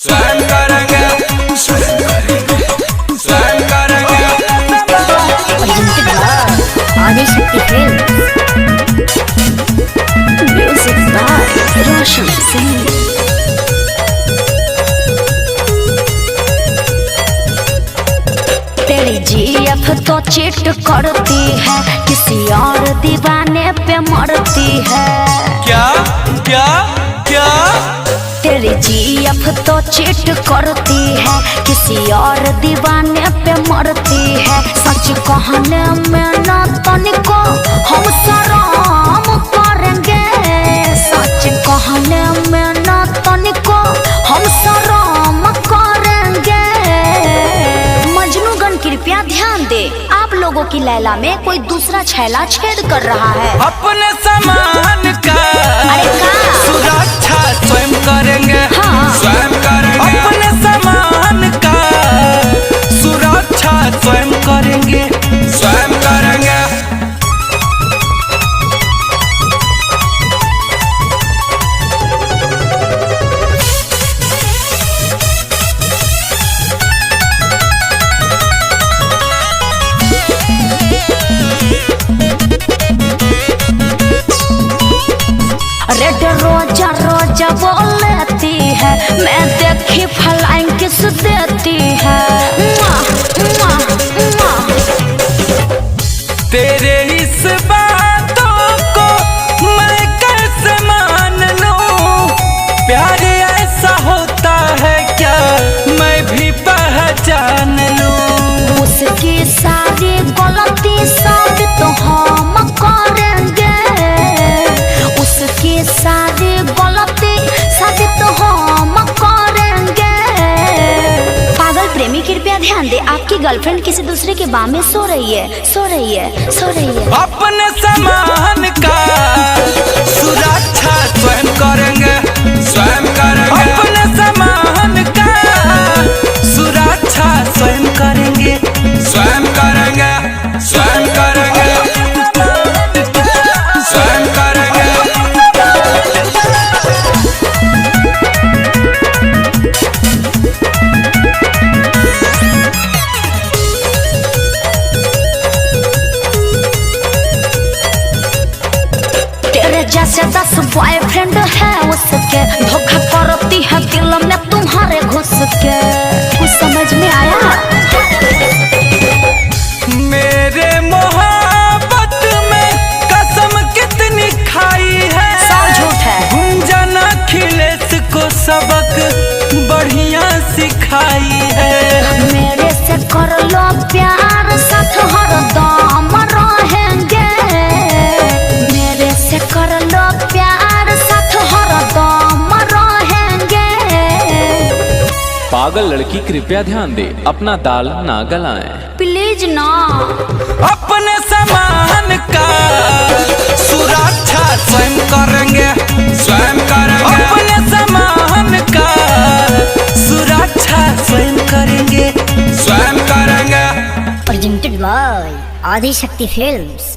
स्वयं करेंगे, स्वयं करेंगे, स्वयं करेंगे। Adishakti films, music by Roshan Singh. तेरी जीएफ तो चीट करती है, किसी और दीवाने पे मरती है। क्या क्या क्या? तेरी जीएफ तो चीट करती है, किसी और दीवाने पे मरती है। सच कहने में न तनिको हम शर्म करेंगे, सच कहने में न तनिको हम शर्म करेंगे। मजनूगण कृपया ध्यान दे, आप लोगों की लैला में कोई दूसरा छैला छेद कर रहा है। अपने सामान का अरे का सुरक्षा स्वयं करेंगे, हाँ। स्वयं करेंगे। अपने सामान का सुरक्षा स्वयं करेंगे, स्वयं करेंगे। रेड रोजा रोजा बोलती है, मैं देखी फ्लाइंग किस देती है। मुआ, मुआ, मुआ। तेरे इस बातों को मैं कैसे मान लूं? प्यार ऐसा होता है क्या मैं भी पहचान लूं? उसकी सारी गलती साबित हम करेंगे, उसकी सारी गलती साबित हम करेंगे। पागल प्रेमी कृपया ध्यान दे, आपकी गर्लफ्रेंड किसी दूसरे के बाह में सो रही है, सो रही है, सो रही है। अपने सामान का सुरक्षा स्वयं करेंगे, स्वयं करेंगे। अपने सामान का सुरक्षा स्वयं करेंगे, स्वयं करेंगे, स्वयं करेंगे, स्वयं करेंगे। तेरे जैसे 10 बॉयफ्रेंड है उसके, धोखा करती है दिल में तुम्हारे घुस के। कुछ समझ में आया? मेरे मोहब्बत में कसम कितनी खाई है, सब झूठ है। गुंजन अखिलेश को सबक बढ़िया सिखाई है। मेरे से कर लो प्यार, साथ हरदम रहेंगे। मेरे से कर लो प्यार, साथ हरदम रहेंगे। पागल लड़की कृपया ध्यान दे, अपना दाल ना गलाएं। प्लीज ना। अपने सामान का सुरक्षा स्वयं करेंगे, स्वयं करेंगे। अपने सामान का सुरक्षा स्वयं करेंगे, स्वयं करेंगे। Presented by Adishakti films.